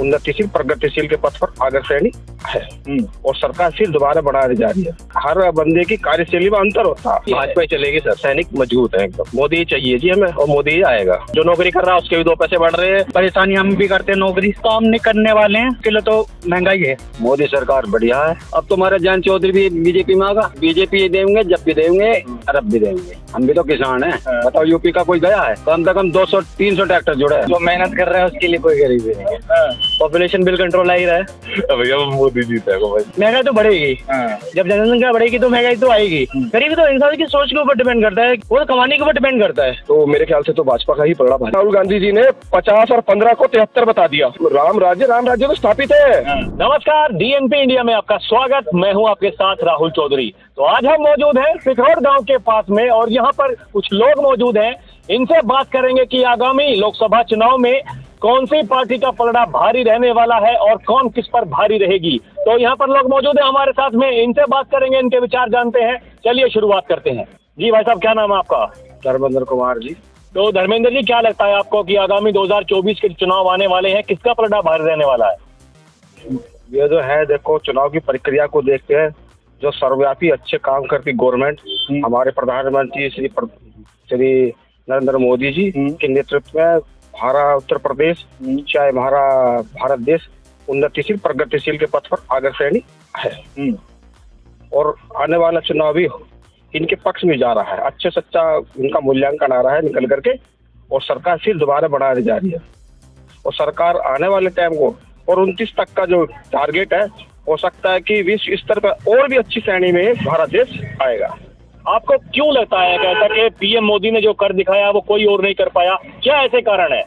उन्नतिशील प्रगतिशील के पथ पर अग्रसरणी है और सरकार फिर दोबारा बढ़ाने जा रही है। हर बंदे की कार्यशैली में अंतर होता है। भाजपा ही चलेगी सर, सैनिक मजबूत है एकदम। मोदी चाहिए जी हमें और मोदी ही आएगा। जो नौकरी कर रहा है उसके भी 2 पैसे बढ़ रहे हैं। परेशानी हम भी करते हैं, नौकरी काम नहीं करने वाले हैं, किलो तो महंगाई है। मोदी सरकार बढ़िया है। अब तो हमारा जयंत चौधरी भी बीजेपी में आगा। बीजेपी देंगे, जब भी देंगे, अरब भी देंगे। हम भी तो किसान हैं। बताओ यूपी का कोई गया है? कम से कम 200-300 ट्रैक्टर जुड़े हैं। जो मेहनत कर रहे हैं उसके लिए कोई गरीबी नहीं है। पॉपुलेशन बिल कंट्रोल आ ही रहा है। भैया मोदी जीता है। महंगाई तो बढ़ेगी, जब जनसंख्या बढ़ेगी तो महंगाई तो आएगी। गरीबी तो इंसान की सोच के ऊपर डिपेंड करता है, वो कमाने के ऊपर डिपेंड करता है। तो मेरे ख्याल से तो भाजपा का ही पलड़ा भाई। राहुल गांधी जी ने 50 और 15 को 73 बता दिया। राम राज्य तो स्थापित है। नमस्कार, डीएनपी इंडिया में आपका स्वागत। मैं हूं आपके साथ राहुल चौधरी। तो आज हम मौजूद हैं सिखौड़ गांव के पास में और यहां पर कुछ लोग मौजूद हैं। इनसे बात करेंगे कि आगामी लोकसभा चुनाव में कौन सी पार्टी का पलड़ा भारी रहने वाला है और कौन किस पर भारी रहेगी। तो यहाँ पर लोग मौजूद हैं हमारे साथ में, इनसे बात करेंगे, इनके विचार जानते हैं। चलिए शुरुआत करते हैं। जी भाई साहब, क्या नाम है आपका? धर्मेंद्र कुमार जी। तो धर्मेंद्र जी, क्या लगता है आपको कि आगामी 2024 के चुनाव आने वाले हैं, किसका पलड़ा भारी रहने वाला है? ये जो है, देखो, चुनाव की प्रक्रिया को देखते हैं, जो सर्वव्यापी अच्छे काम करती गवर्नमेंट हमारे प्रधानमंत्री श्री नरेंद्र मोदी जी के नेतृत्व में हमारा उत्तर प्रदेश, चाहे हमारा भारत देश उन्नतिशील प्रगतिशील के पथ पर अग्रसरणी है और आने वाला चुनाव भी इनके पक्ष में जा रहा है। अच्छे सच्चा इनका मूल्यांकन आ रहा है निकल करके और सरकार फिर दोबारा बढ़ाने जा रही है और सरकार आने वाले टाइम को और 29 तक का जो टारगेट है, हो सकता है कि विश्व स्तर पर और भी अच्छी श्रेणी में भारत देश आएगा। आपको क्यों लगता है कहता कि पीएम मोदी ने जो कर दिखाया वो कोई और नहीं कर पाया? क्या ऐसे कारण है?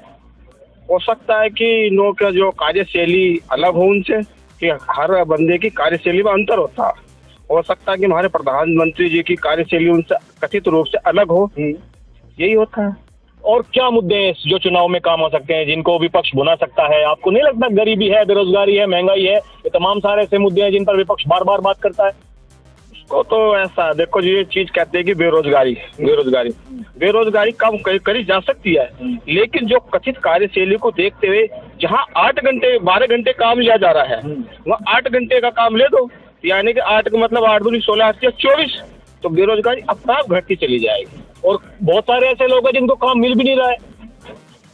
हो सकता है कि इन लोगों का जो कार्यशैली अलग हो उनसे, कि हर बंदे की कार्यशैली में अंतर होता है। हो सकता है कि हमारे प्रधानमंत्री जी की कार्यशैली उनसे कथित रूप से अलग हो, यही होता है। और क्या मुद्दे हैं जो चुनाव में काम आ सकते हैं, जिनको विपक्ष भुना सकता है? आपको नहीं लगता गरीबी है, बेरोजगारी है, महंगाई है, ये तमाम सारे ऐसे मुद्दे हैं जिन पर विपक्ष बार बार बात करता है? उसको तो ऐसा देखो जी, ये चीज कहते हैं कि बेरोजगारी कम करी जा सकती है, लेकिन जो कथित कार्यशैली को देखते हुए जहाँ 8 घंटे 12 घंटे काम लिया जा रहा है, वहाँ 8 घंटे का काम ले दो, यानी कि 8 का मतलब 8 दूनी 16, 8 या 24, तो बेरोजगारी अपने आप घटती चली जाएगी। और बहुत सारे ऐसे लोग हैं जिनको काम मिल भी नहीं रहा है।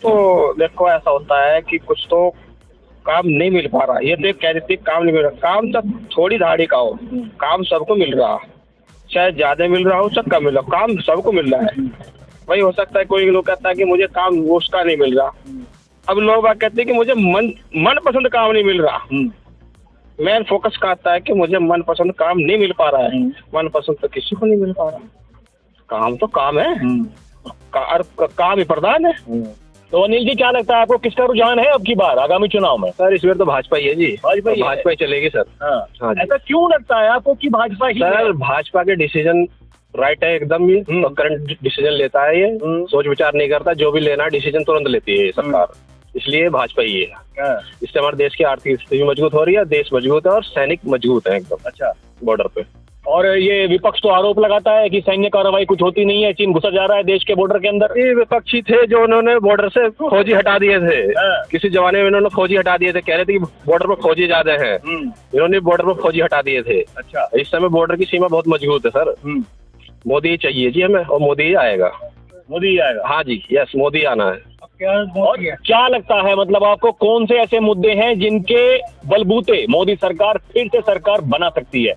तो देखो, ऐसा होता है कि कुछ तो काम नहीं मिल पा रहा। ये तो कह रही थी काम नहीं मिल रहा। काम तक थोड़ी धाड़ी का हो, काम सबको मिल रहा, चाहे ज्यादा मिल रहा हो चाहे कम मिल रहा, काम सबको मिल रहा है। वही हो सकता है कोई लोग कहता है कि मुझे काम उसका नहीं मिल रहा। अब लोग कहते हैं कि मुझे मन पसंद काम नहीं मिल रहा। मेन फोकस कहता है कि मुझे मन पसंद काम नहीं मिल पा रहा है। मन पसंद तो किसी को नहीं मिल पा रहा। काम तो काम है, काम ही प्रधान है। तो अनिल जी, क्या लगता है आपको किसका रुझान है अब की बार आगामी चुनाव में? सर, इस बार तो भाजपा ही है जी। भाजपा ही चलेगी सर। हाँ जी। ऐसा क्यों लगता है आपको कि भाजपा ही? सर, भाजपा के डिसीजन राइट है एकदम। ये तो करंट डिसीजन लेता है, ये सोच विचार नहीं करता, जो भी लेना डिसीजन तुरंत लेती है सरकार, इसलिए भाजपा ही है। इससे हमारे देश की आर्थिक स्थिति मजबूत हो रही है, देश मजबूत है और सैनिक मजबूत है एकदम। अच्छा, बॉर्डर पे। और ये विपक्ष तो आरोप लगाता है कि सैन्य कार्रवाई कुछ होती नहीं है, चीन घुसा जा रहा है देश के बॉर्डर के अंदर। ये विपक्षी थे जो उन्होंने बॉर्डर से फौजी हटा दिए थे। किसी जमाने में इन्होंने फौजी हटा दिए थे, कह रहे थे कि बॉर्डर पर फौजी ज्यादा है। इन्होंने बॉर्डर पर फौजी हटा दिए थे। अच्छा, इस समय बॉर्डर की सीमा बहुत मजबूत है सर। मोदी ही चाहिए जी हमें और मोदी ही आएगा। मोदी ही आएगा? हाँ जी, यस, मोदी आना है। और क्या लगता है, मतलब आपको कौन से ऐसे मुद्दे हैं जिनके बलबूते मोदी सरकार फिर से सरकार बना सकती है?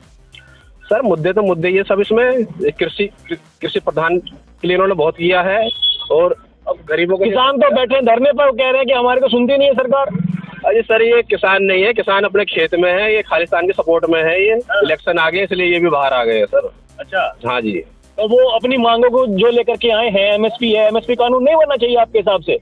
सर, मुद्दे ये सब इसमें कृषि प्रधान के लिए इन्होंने बहुत किया है और अब गरीबों के किसान तो बैठे धरने पर, कह रहे हैं कि हमारे को सुनती नहीं है सरकार। अरे सर, ये किसान नहीं है, किसान अपने खेत में है, ये खालिस्तान के सपोर्ट में है। ये इलेक्शन आ गए इसलिए ये भी बाहर आ गए हैं सर। अच्छा, हाँ जी। तो वो अपनी मांगों को जो लेकर के आए हैं, एमएसपी है, एमएसपी कानून नहीं बनना चाहिए आपके हिसाब से?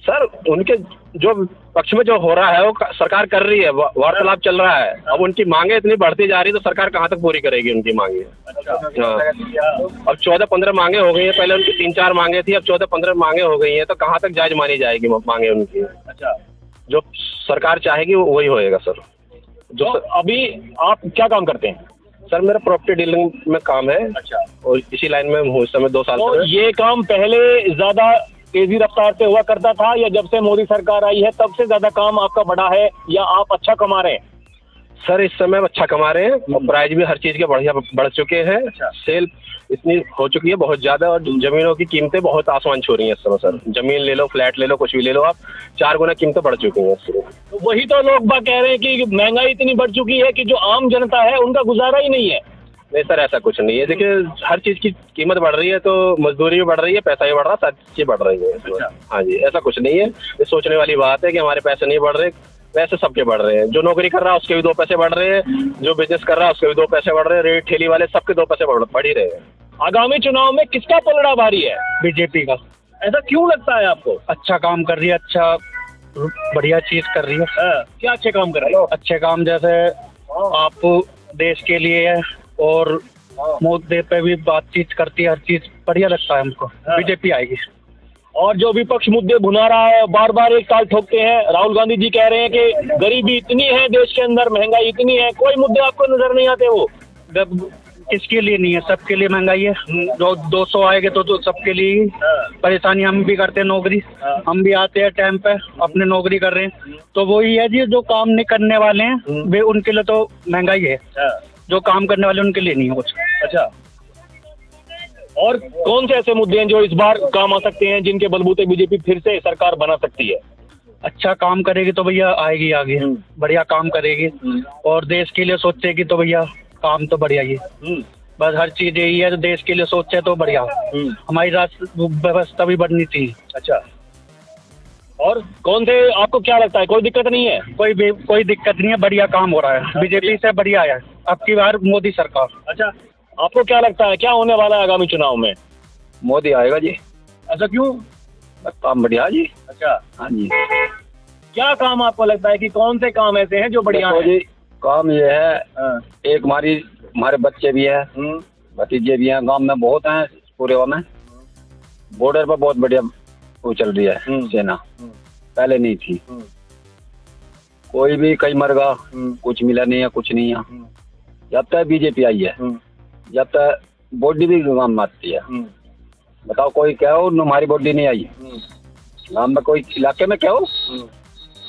सर, उनके जो पक्ष में जो हो रहा है वो सरकार कर रही है, वार्तालाप चल रहा है। अब उनकी मांगे इतनी बढ़ती जा रही है तो सरकार कहाँ तक पूरी करेगी उनकी मांगे? अच्छा, हाँ। अब 14-15 मांगे हो गई है, पहले उनकी 3-4 मांगे थी, अब 14-15 मांगे हो गई हैं, तो कहाँ तक जायज मानी जाएगी मांगे उनकी? अच्छा, जो सरकार चाहेगी वही होएगा सर। जो अभी आप क्या काम करते हैं? सर, मेरा प्रॉपर्टी डीलिंग में काम है। अच्छा, और इसी लाइन में हूँ इस समय 2 साल तो से। ये काम पहले ज्यादा तेजी रफ्तार से हुआ करता था, या जब से मोदी सरकार आई है तब से ज्यादा काम आपका बढ़ा है, या आप अच्छा कमा रहे हैं? सर इस समय अच्छा कमा रहे हैं और प्राइस भी हर चीज के बढ़िया बढ़ चुके हैं। सेल इतनी हो चुकी है बहुत ज्यादा, और जमीनों की कीमतें बहुत आसमान छू रही हैं इस समय सर। जमीन ले लो, फ्लैट ले लो, कुछ भी ले लो आप, 4 गुना कीमतें बढ़ चुकी हैं। तो वही तो लोग बात कह रहे हैं कि महंगाई इतनी बढ़ चुकी है कि जो आम जनता है उनका गुजारा ही नहीं है। नहीं सर ऐसा कुछ नहीं है, देखिए हर चीज की कीमत बढ़ रही है, तो मजदूरी भी बढ़ रही है, पैसा भी बढ़ रहा है, सारी चीजें बढ़ रही है। हाँ जी, ऐसा कुछ नहीं है। ये सोचने वाली बात है कि हमारे पैसे नहीं बढ़ रहे, पैसे सबके बढ़ रहे हैं। जो नौकरी कर रहा है उसके भी 2 पैसे बढ़ रहे हैं, जो बिजनेस कर रहा है उसके भी 2 पैसे बढ़ रहे हैं, रेट ठेली वाले सबके 2 पैसे बढ़ ही रहे हैं। आगामी चुनाव में किसका पलड़ा भारी है? बीजेपी का। ऐसा क्यों लगता है आपको? अच्छा काम कर रही है, अच्छा बढ़िया चीज कर रही है। क्या अच्छे काम कर रहे हो? अच्छे काम जैसे आप देश के लिए है, और मुद्दे पे भी बातचीत करती है, हर चीज बढ़िया लगता है हमको। बीजेपी आएगी। और जो विपक्ष मुद्दे भुना रहा है, बार बार एक ताल ठोकते हैं, राहुल गांधी जी कह रहे हैं कि गरीबी इतनी है देश के अंदर, महंगाई इतनी है, कोई मुद्दे आपको नजर नहीं आते? वो किसके लिए नहीं है? सबके लिए महंगाई है। जो 200 आएंगे तो सबके लिए ही परेशानी। हम भी करते हैं नौकरी, हम भी आते हैं टाइम पे, अपने नौकरी कर रहे हैं, तो वही है जी। जो काम नहीं करने वाले हैं वे उनके लिए तो महंगाई है, जो काम करने वाले उनके लिए नहीं है कुछ। अच्छा, और कौन से ऐसे मुद्दे हैं जो इस बार काम आ सकते हैं, जिनके बलबूते बीजेपी फिर से सरकार बना सकती है? अच्छा काम करेगी तो भैया आएगी आगे, बढ़िया काम करेगी और देश के लिए सोचेगी तो भैया काम तो बढ़िया ही है। बस हर चीज यही है, तो देश के लिए सोचे तो बढ़िया। हमारी व्यवस्था भी बढ़नी चाहिए। अच्छा, और कौन से आपको क्या लगता है, कोई दिक्कत नहीं है? कोई दिक्कत नहीं है, बढ़िया काम हो रहा है, बीजेपी से बढ़िया है अब की बार मोदी सरकार। अच्छा, आपको क्या लगता है क्या होने वाला है आगामी चुनाव में? मोदी आएगा जी। ऐसा क्यों? काम बढ़िया जी। अच्छा, हाँ जी। क्या काम आपको लगता है कि कौन से काम ऐसे हैं जो बढ़िया हैं? जी काम ये है, एक हमारे बच्चे भी है, भतीजे भी हैं, गांव में बहुत हैं, पूरे गांव में। बॉर्डर पर बहुत बढ़िया वो चल रही है सेना, पहले नहीं थी। कोई भी कहीं मरगा, कुछ मिला नहीं है, कुछ नहीं है। जब तक बीजेपी आई है, जब तक बॉडी भी गांव में आती है। बताओ कोई क्या हो, हमारी बॉडी नहीं आई गांव में, कोई इलाके में क्या हो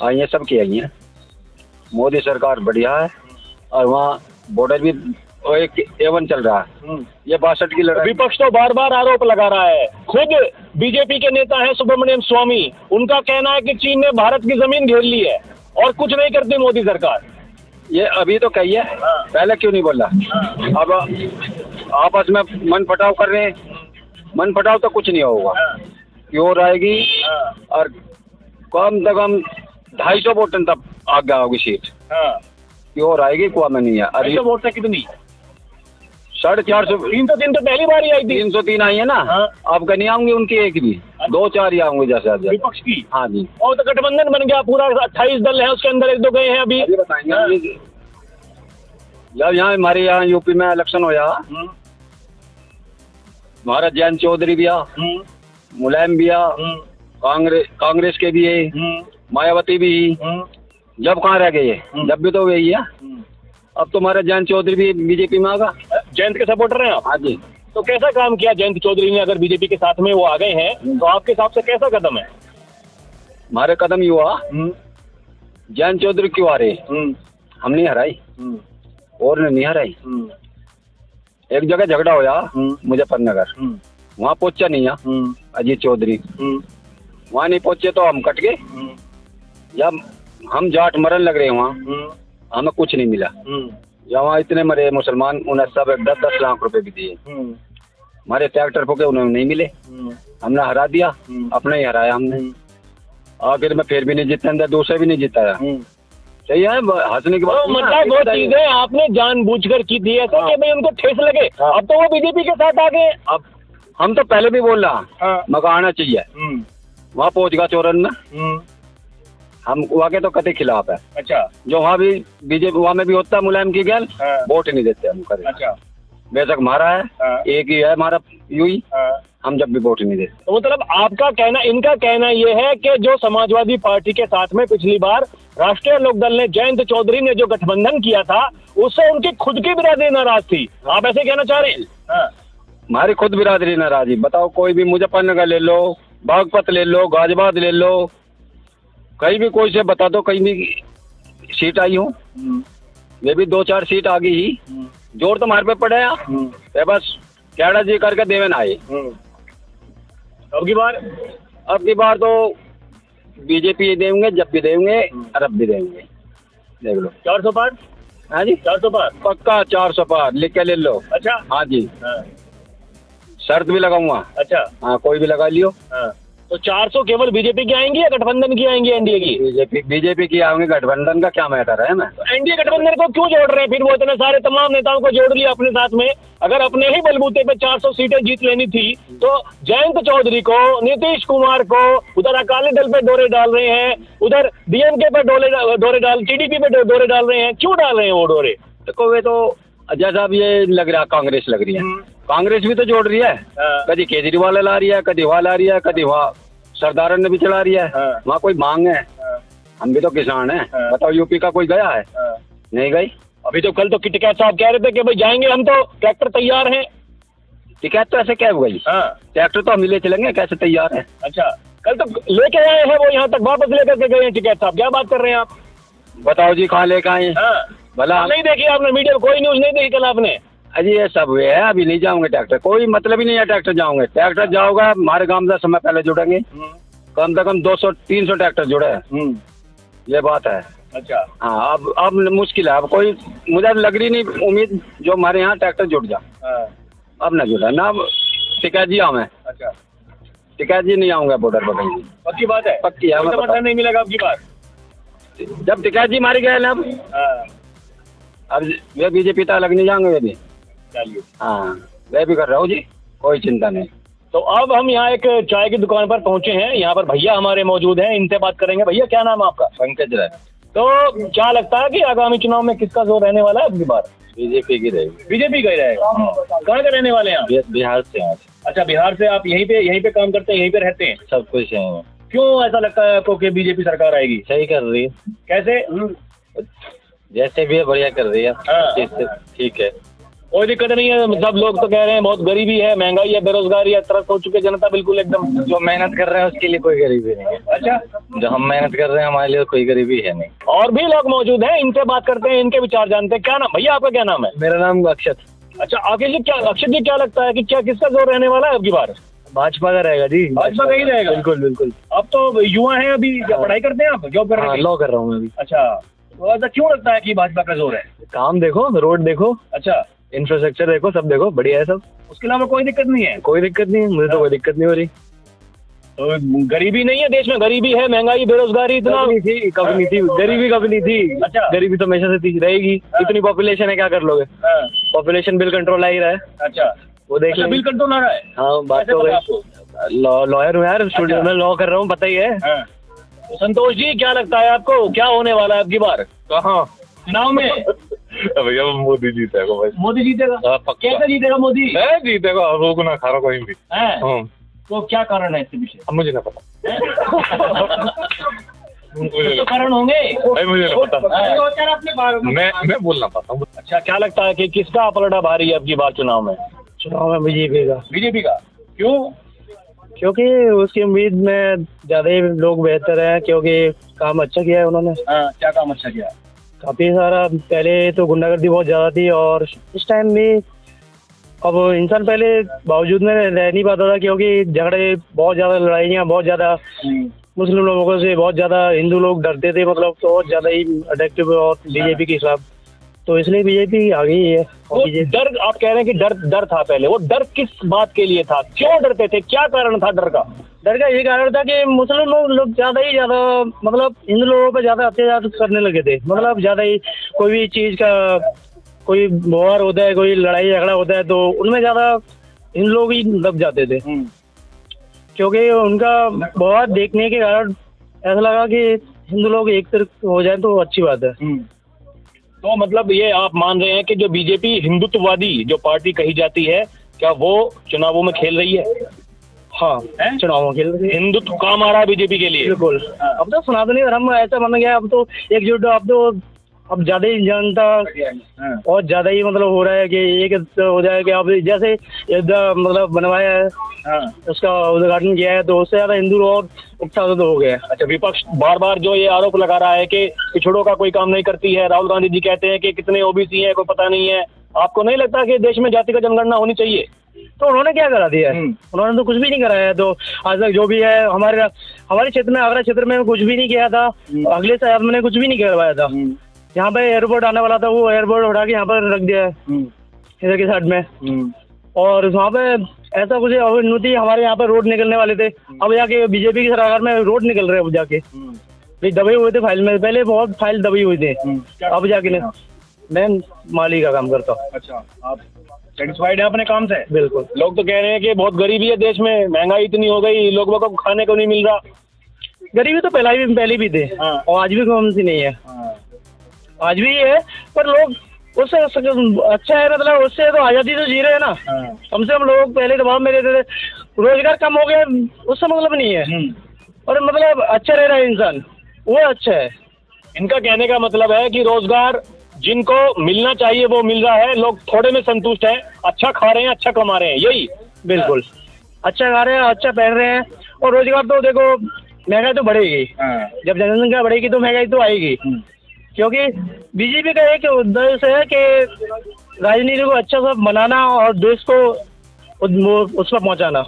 आई है, सब की आई है। मोदी सरकार बढ़िया है, और वहाँ बॉर्डर भी एक A1 चल रहा है। ये 62 की लड़ाई। विपक्ष तो बार बार आरोप लगा रहा है, खुद बीजेपी के नेता है सुब्रमण्यम स्वामी, उनका कहना है कि चीन ने भारत की जमीन घेर ली है और कुछ नहीं करती मोदी सरकार। ये अभी तो कही है, पहले क्यों नहीं बोला? अब आपस में मन पटाव कर रहे हैं, मन पटाव तो कुछ नहीं होगा, क्यों आएगी। और कम से कम 250 वोट तक आगे होगी सीट, क्यों आएगी, कुआ में नहीं है। अभी वोट से कितनी? 450। 303 तो पहली बार ही आई थी। 303 आई है ना। अब नहीं आऊंगी उनकी एक भी, 2-4 ही आऊंगी जैसे विपक्ष की। हाँ जी। और तो गठबंधन बन गया पूरा, 28 दल है, उसके अंदर 1-2 गए हैं अभी। बताएंगे जब यहाँ हमारे यहाँ यूपी में इलेक्शन होया, हमारा जयंत चौधरी भी आ, मुलायम भी आ, कांग्रेस के भी है, मायावती भी, जब कहाँ रह गए, जब भी तो वही है। अब तो हमारा जयंत चौधरी भी बीजेपी में आगा। जयंत के सपोर्टर हैं आप? हाँ जी। तो कैसा काम किया जयंत चौधरी ने? अगर बीजेपी के साथ में वो आ गए हैं तो आपके हिसाब से कैसा कदम है? हमारे कदम ही हुआ, जयंत चौधरी क्यों आ रहे, हम नहीं हराई और नहीं हराई। एक जगह झगड़ा होया मुजफ्फरनगर, वहाँ पहुंचा नहीं है अजीत चौधरी, वहाँ नहीं पहुंचे तो हम कट गए। जब हम जाट मरन लग रहे वहाँ, हमें कुछ नहीं मिला। जहाँ इतने मरे मुसलमान, उन्हें सब 10-10 लाख रुपए भी दिए। हमारे ट्रैक्टर फूके, उन्हें नहीं मिले, हमने हरा दिया, अपने ही हराया हमने। आखिर में फिर भी नहीं जीतने, दूसरे भी नहीं जिताया। सही है, हंसने की बात। मतलब वो चीजें आपने जानबूझकर की थी ऐसा कि भाई उनको ठेस लगे, अब तो वो बीजेपी के साथ आ गए। अब हम तो पहले भी बोल रहा मगर आना चाहिए, वहाँ पहुंच गया चोरन में, हम वहाँ के तो कतई खिलाफ है। अच्छा, जो वहाँ भी बीजेपी वहाँ में भी होता है मुलायम की गैल, वोट नहीं देते हम करे। अच्छा, बेशक हमारा है, एक ही है हमारा यूई, हम जब भी वोट नहीं देते। तो मतलब आपका कहना, इनका कहना ये है कि जो समाजवादी पार्टी के साथ में पिछली बार राष्ट्रीय लोकदल ने, जयंत चौधरी ने जो गठबंधन किया था, उससे उनकी खुद की बिरादरी नाराज थी, आप ऐसे कहना चाह रहे हैं? हमारी खुद बिरादरी नाराजी। बताओ कोई भी मुजफ्फरनगर ले लो, बागपत ले लो, गाजियाबाद ले लो, कहीं भी कोई से बता दो, कहीं भी सीट आई हो, ये भी 2-4 सीट आ गई ही, जोर तो हमारे पे पड़े हैं, ये बस कैडा जी करके देवन आए। अब की बार तो बीजेपी देंगे, जब भी देंगे और अब भी देंगे, देख लो। 400 पार? हाँ जी, 400 पार पक्का 400 पार, लिख के ले लो। अच्छा। हाँ जी, हाँ। शर्त भी लगाऊंगा। अच्छा। हाँ, कोई भी लगा लियो। हाँ। तो 400 केवल बीजेपी की आएंगी या गठबंधन की आएंगी, एनडीए की? बीजेपी की आएंगे, गठबंधन का क्या मैटर है हमें? एनडीए गठबंधन को क्यों जोड़ रहे हैं फिर? वो इतने सारे तमाम नेताओं को जोड़ लिया अपने साथ में। अगर अपने ही बलबूते पे 400 सीटें जीत लेनी थी तो जयंत चौधरी को, नीतीश कुमार को उधर अकाली दल पे डोरे डाल रहे हैं, उधर डीएमके पे डोरे डाल, टीडीपी पे डोरे डाल रहे हैं। क्यों डाल रहे हैं वो डोरे? देखो, वे तो जैसा अब ये लग रहा कांग्रेस लग रही है, कांग्रेस भी तो जोड़ रही है। कभी केजरीवाल ला रही है, कभी वहाँ ला रही है, कभी वहाँ सरदारन ने भी चला रही है। वहाँ कोई मांग है, हम भी तो किसान हैं। बताओ, यूपी का कोई गया है? नहीं गई। अभी तो कल तो टिकैत साहब कह रहे थे कि भाई जाएंगे हम, तो ट्रैक्टर तैयार हैं। टिकैत तो ऐसे क्या हो गई? ट्रैक्टर तो हम ले चलेंगे, कैसे तैयार है? अच्छा, कल तो लेके आए हैं वो, यहाँ तक वापस लेकर के गए हैं टिकैत साहब। क्या बात कर रहे हैं आप? बताओ जी, कहाँ लेकर आए? भला नहीं देखी आपने मीडिया, कोई न्यूज नहीं देखी कल आपने? अजी ये सब वे है, अभी नहीं जाओगे ट्रैक्टर, कोई मतलब ही नहीं है ट्रैक्टर जाओगे। ट्रैक्टर जाओगा, हमारे गांव में समय पहले जुड़ेंगे, कम से कम 200-300 ट्रैक्टर जुड़े हैं, ये बात है। अच्छा। हाँ, अब मुश्किल है, अब कोई मुझे लग रही नहीं उम्मीद जो हमारे यहाँ ट्रैक्टर जुड़ जा। अब ना जुड़ा ना, अब टिकैत जी आऊँ। अच्छा, टिकैत जी नहीं आऊँगा बॉर्डर पर कहीं। पक्की बात है? पक्की है। समर्थन नहीं मिलेगा आपकी बात? जब टिकैत जी मारी गए ना, अब वे बीजेपी तक लग नहीं जाएंगे वे भी। चलिए। हाँ, वे भी कर रहा हूँ जी, कोई चिंता नहीं। तो अब हम यहाँ एक चाय की दुकान पर पहुंचे हैं, यहाँ पर भैया हमारे मौजूद हैं, इनसे बात करेंगे। भैया, क्या नाम है आपका? पंकज राय। तो क्या लगता है कि आगामी चुनाव में किसका जोर रहने वाला है अब की बार? बीजेपी की रहेगी। बीजेपी का ही रहेगा। कहाँ के रहने वाले हैं आप? बिहार से हैं। अच्छा, बिहार से। आप यहीं पे काम करते हैं, यहीं पे रहते हैं? सब कुछ है। क्यों ऐसा लगता है आपको कि बीजेपी सरकार आएगी? सही कर रही है, कैसे? जैसे भी है बढ़िया कर रही है। ठीक है, कोई दिक्कत नहीं है। सब लोग तो कह रहे हैं बहुत गरीबी है, महंगाई है, बेरोजगारी है, त्रस्त हो चुके जनता बिल्कुल एकदम। जो मेहनत कर रहे हैं उसके लिए कोई गरीबी नहीं है। अच्छा, जो हम मेहनत कर रहे हैं हमारे लिए कोई गरीबी है नहीं। और भी लोग मौजूद हैं, इनसे बात करते हैं, इनके विचार जानते हैं। क्या नाम भैया आपका? क्या नाम है? मेरा नाम अक्षत। अच्छा, आखिर जी क्या अक्षत जी, क्या लगता है कि क्या किसका जोर रहने वाला है अब की बार? भाजपा का रहेगा जी। भाजपा का ही रहेगा? बिल्कुल बिल्कुल। अब तो युवा हैं, अभी क्या पढ़ाई करते हैं आप? जॉब कर रहे हैं? लॉ कर रहा हूँ मैं अभी। अच्छा, तो ऐसा क्यों लगता है कि भाजपा का जोर है? काम देखो, रोड देखो, अच्छा, इंफ्रास्ट्रक्चर देखो, सब देखो, बढ़िया है सब। उसके अलावा कोई दिक्कत नहीं है? कोई दिक्कत नहीं है, मुझे तो कोई दिक्कत नहीं हो रही। तो गरीबी नहीं है देश में? गरीबी है, महंगाई, बेरोजगारी इतना? कभी नहीं थी गरीबी, कभी नहीं थी। अच्छा। गरीबी तो हमेशा से रहेगी। इतनी पॉपुलेशन है, क्या कर लोगे? पॉपुलेशन बिल कंट्रोल आ ही रहा है। अच्छा, वो देख लो। बिल कंट्रोल आ रहा है? हाँ, बात तो लॉयर हूँ यार, स्टूडेंट में लॉ कर रहा हूँ, पता ही है। तो संतोष जी, क्या लगता है आपको, क्या होने वाला है अब की बार कहाँ चुनाव में? भैया मोदी जीतेगा भाई। मोदी जीतेगा? पक्का। कैसे जीतेगा मोदी? जीतेगा, रोक ना खा रहा कोई भी। तो क्या कारण है इसके पीछे? अब मुझे ना पता। तो कारण होंगे भाई, मुझे नहीं पता। मैं बोल ना पाता हूँ। अच्छा, क्या लगता है कि किसका पलड़ा भारी है अब की बार चुनाव में? चुनाव में बीजेपी का। बीजेपी का? क्यों? क्योंकि उसकी उम्मीद में ज्यादा ही लोग बेहतर हैं, क्योंकि काम अच्छा किया है उन्होंने। क्या काम अच्छा किया? काफी सारा, पहले तो गुंडागर्दी बहुत ज्यादा थी और इस टाइम भी अब इंसान पहले बावजूद में रह नहीं पाता था, क्योंकि झगड़े बहुत ज्यादा, लड़ाइयाँ बहुत ज्यादा, मुस्लिम लोगों से बहुत ज्यादा हिंदू लोग डरते थे, मतलब तो बहुत ज्यादा ही अट्रैक्टिव और बीजेपी के खिलाफ, तो इसलिए बीजेपी आ गई है। वो डर, आप कह रहे हैं कि डर था पहले, वो डर किस बात के लिए था? क्यों डरते थे? क्या कारण था डर का? डर का ये कारण था कि मुस्लिम लोग ज्यादा ही ज्यादा, मतलब हिंदू लोगों पर ज्यादा अत्याचार करने लगे थे। मतलब ज्यादा ही कोई भी चीज का, कोई व्यवहार होता है, कोई लड़ाई झगड़ा होता है, तो उनमें ज्यादा हिंदू लोग ही दब जाते थे, क्योंकि उनका व्यवहार देखने के कारण ऐसा लगा कि हिंदू लोग एक तरफ हो जाए तो अच्छी बात है। तो मतलब ये आप मान रहे हैं कि जो बीजेपी हिंदुत्ववादी जो पार्टी कही जाती है, क्या वो चुनावों में खेल रही है? हाँ, चुनावों खेल रही है। हिंदुत्व काम आ रहा है बीजेपी के लिए? बिल्कुल। अब तो सनातनी धर्म ऐसा बन गया, अब तो एकजुट, अब तो अब ज्यादा ही जनता और ज्यादा ही मतलब हो रहा है कि एक हो जाए कि अब जैसे मतलब बनवाया है, उसका उद्घाटन किया है, तो उससे ज्यादा हिंदू और उत्साहित हो गया। अच्छा, विपक्ष बार बार जो ये आरोप लगा रहा है कि पिछड़ों का कोई काम नहीं करती है, राहुल गांधी जी कहते हैं कि कितने ओबीसी हैं कोई पता नहीं है, आपको नहीं लगता कि देश में जातिगत जनगणना होनी चाहिए? तो उन्होंने क्या करा दिया है? उन्होंने तो कुछ भी नहीं कराया है। तो आज तक जो भी है हमारे क्षेत्र में, आगरा क्षेत्र में कुछ भी नहीं किया था, अगले शहर में कुछ भी नहीं करवाया था। यहाँ पे एयरपोर्ट आने वाला था, वो एयरपोर्ट उठा के यहाँ पर रख दिया है इधर के साइड में। और वहाँ पे ऐसा कुछ उन्नति, हमारे यहाँ पर रोड निकलने वाले थे, अब जाके बीजेपी की सरकार में रोड निकल रहे हैं। अब जाके दबे हुए थे फाइल में, पहले बहुत फाइल दबी हुई थी, अब जाके मैं माली का काम करता हूँ। अच्छा, आप सेटिस्फाइड है अपने काम से? बिल्कुल। लोग तो कह रहे हैं कि बहुत गरीबी है देश में, महंगाई इतनी हो गई, लोगों को खाने को नहीं मिल रहा। गरीबी तो पहले भी थे और आज भी कम सी नहीं है, आज भी है, पर लोग उससे अच्छा है, मतलब उससे तो आज़ादी तो जी रहे हैं ना। कम से कम लोग पहले दबाव में रहते थे, रोजगार कम हो गया, उससे मतलब नहीं है, और मतलब अच्छा रह रहा है इंसान, वो अच्छा है। इनका कहने का मतलब है कि रोजगार जिनको मिलना चाहिए वो मिल रहा है, लोग थोड़े में संतुष्ट हैं, अच्छा खा रहे हैं, अच्छा कमा रहे हैं, यही? बिल्कुल, अच्छा खा रहे हैं, अच्छा पहन रहे हैं, और रोजगार तो देखो, महंगाई तो बढ़ेगी, जब जनसंख्या बढ़ेगी तो महंगाई तो आएगी, क्योंकि बीजेपी का एक उद्देश्य है कि राजनीति को अच्छा सा बनाना और देश को उस पर पहुंचाना,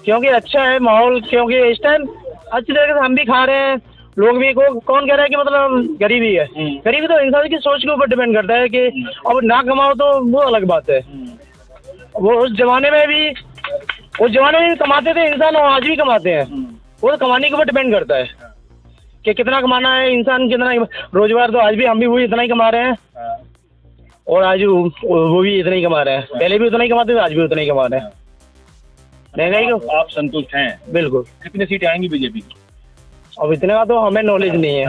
क्योंकि अच्छा है माहौल, क्योंकि इस टाइम अच्छी तरीके से हम भी खा रहे हैं, लोग भी कौन कह रहा है कि मतलब गरीबी है? गरीबी तो इंसान की सोच के ऊपर डिपेंड करता है कि अब ना कमाओ तो वो अलग बात है। वो उस जमाने में भी कमाते थे इंसान, और आज भी कमाते हैं, वो तो कमाने के ऊपर डिपेंड करता है कि कितना कमाना है इंसान, कितना रोजगार। तो आज भी हम भी वही इतना ही कमा रहे हैं, और आज वो भी इतना ही कमा रहे हैं, पहले भी उतना ही कमाते थे, आज भी उतना ही कमा रहे हैं। महंगाई को आप संतुष्ट हैं? बिल्कुल। कितनी सीटें आएंगी बीजेपी की? अब इतना का तो हमें नॉलेज नहीं है,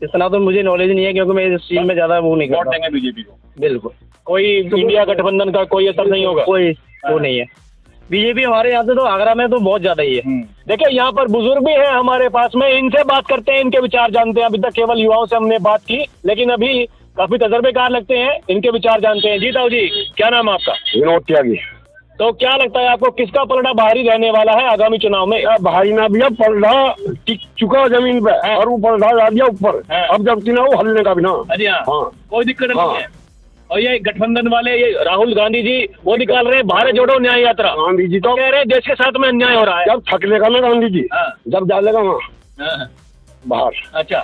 इतना तो मुझे नॉलेज नहीं है, क्योंकि मैं इस चीज में ज्यादा वो नहीं करता। वोट देंगे बीजेपी को? बिल्कुल। कोई इंडिया गठबंधन का कोई असर नहीं होगा? कोई वो नहीं है। बीजेपी हमारे यहाँ से तो आगरा में तो बहुत ज्यादा ही है। देखिए, यहाँ पर बुजुर्ग भी हैं हमारे पास में, इनसे बात करते हैं, इनके विचार जानते हैं। अभी तक केवल युवाओं से हमने बात की, लेकिन अभी काफी तजर्बेकार लगते हैं, इनके विचार जानते हैं। जी ताऊ जी, क्या नाम है आपका? विनोद त्यागी। तो क्या लगता है आपको, किसका पलड़ा भारी रहने वाला है आगामी चुनाव में? भाई ना भैया, पलड़ा टिक चुका जमीन पे और वो पलड़ा आ गया ऊपर, अब जब ना वो हलने का भी ना। अजी हाँ, कोई दिक्कत नहीं है। और ये गठबंधन वाले, ये राहुल गांधी जी, वो निकाल रहे हैं भारत जोड़ो न्याय यात्रा। गांधी जी तो कह रहे हैं देश के साथ में अन्याय हो रहा है। जब थक लेगा ना गांधी जी, जब डालेगा वहाँ बाहर, अच्छा,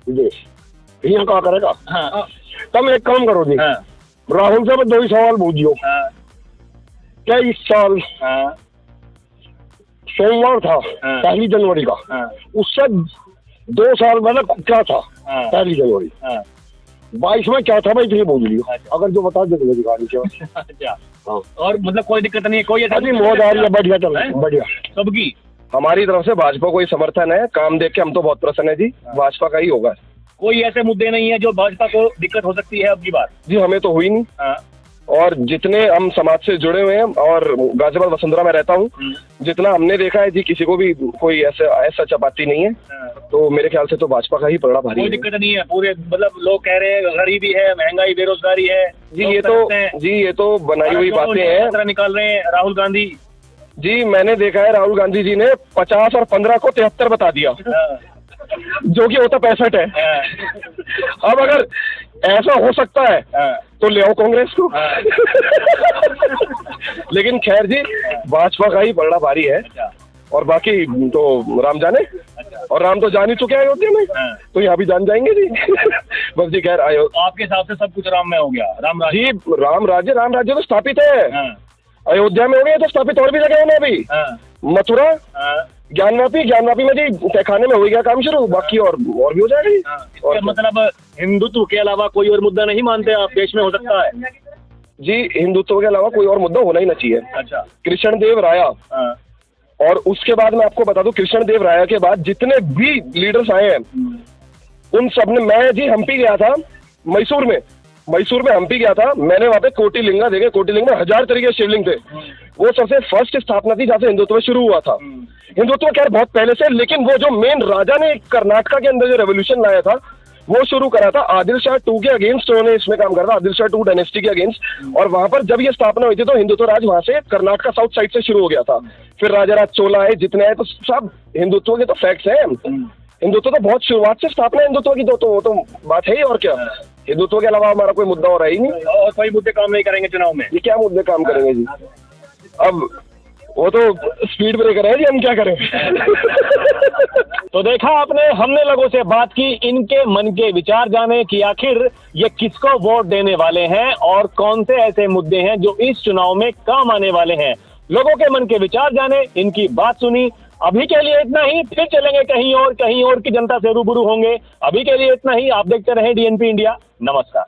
विदेश, यहाँ क्या करेगा? तुम एक काम करो जी, राहुल से 2 सवाल पूछियो। क्या इस साल सोमवार था 1 जनवरी का, उससे 2 साल पहले क्या था 1 जनवरी 22 में क्या था भाई? इतनी बोल लियो, अगर जो बता दे तो दिखा दीजिए। अच्छा, हाँ। और मतलब कोई दिक्कत नहीं है, कोई अभी मौज आ रही है, बढ़िया चल रहा है, बढ़िया सबकी। हमारी तरफ से भाजपा को ही समर्थन है, काम देख के हम तो बहुत प्रसन्न है जी, भाजपा का ही होगा। कोई ऐसे मुद्दे नहीं है जो भाजपा को दिक्कत हो सकती है अब की बार? जी हमें तो हुई नहीं, और जितने हम समाज से जुड़े हुए हैं, और गाजियाबाद वसुंधरा में रहता हूँ, जितना हमने देखा है जी, किसी को भी कोई ऐसा चपाती नहीं है, तो मेरे ख्याल से तो भाजपा का ही पलड़ा भारी है। कोई दिक्कत नहीं है पूरे, मतलब लोग कह रहे हैं गरीबी है, महंगाई, बेरोजगारी है जी, ये तो बनाई हुई बातें हैं। निकाल रहे हैं राहुल गांधी जी। मैंने देखा है राहुल गांधी जी ने 50 और 15 को 73 बता दिया, जो कि होता 65 है। अब अगर ऐसा हो सकता है तो ले आओ कांग्रेस को। लेकिन खैर जी, भाजपा का ही पलड़ा भारी है, और बाकी तो राम जाने, और राम तो जान ही चुके हैं अयोध्या में, तो यहाँ भी जान जाएंगे जी। बस जी, खैर आपके हिसाब से सब कुछ राम में हो गया? राम राज्य जी, राम राज्य तो स्थापित है, अयोध्या में हो गया, तो स्थापित और भी जगह है ना। अभी मथुरा, ज्ञानवापी में जी तहखाने में हो गया काम शुरू, बाकी और भी हो जाएगा। और मतलब हिंदुत्व के अलावा कोई और मुद्दा नहीं मानते आप देश में हो सकता है? जी, हिंदुत्व के अलावा कोई और मुद्दा होना ही ना चाहिए। अच्छा, कृष्ण देव राया, और उसके बाद मैं आपको बता दूं, कृष्ण देव राया के बाद जितने भी लीडर्स आए हैं, उन सब ने, मैं जी हम्पी गया था, मैसूर में हम्पी गया था, मैंने वहाँ पे कोटिलिंगा देखे, कोटिलिंग में 1000 तरीके के शिवलिंग थे। वो सबसे फर्स्ट स्थापना थी जहाँ से हिंदुत्व शुरू हुआ था। हिंदुत्व खैर बहुत पहले से, लेकिन वो जो मेन राजा ने कर्नाटका के अंदर जो रेवोल्यूशन लाया था, वो शुरू करा था आदिल शाह 2 के अगेंस्ट, उन्होंने इसमें काम करा था आदिल शाह 2 डायनेस्टी के अगेंस्ट। और वहां पर जब ये स्थापना हुई थी तो हिंदुत्व राज वहां से कर्नाटक साउथ साइड से शुरू हो गया था। फिर राजा राज चोला आए, जितने आए, तो सब हिंदुत्व के तो फैक्ट्स हैं। हिंदुत्व तो बहुत शुरुआत से स्थापना है हिंदुत्व की, तो वो तो बात है ही। और क्या, हिंदुत्व के अलावा हमारा कोई मुद्दा और है ही नहीं। और कोई मुद्दे काम नहीं करेंगे चुनाव में? ये क्या मुद्दे काम करेंगे जी? अब वो तो स्पीड ब्रेकर है जी, हम क्या करें। तो देखा आपने, हमने लोगों से बात की, इनके मन के विचार जाने कि आखिर ये किसको वोट देने वाले हैं और कौन से ऐसे मुद्दे हैं जो इस चुनाव में काम आने वाले हैं। लोगों के मन के विचार जाने, इनकी बात सुनी। अभी के लिए इतना ही, फिर चलेंगे कहीं और की जनता से रूबरू होंगे। अभी के लिए इतना ही। आप देखते रहे DNP इंडिया। नमस्कार।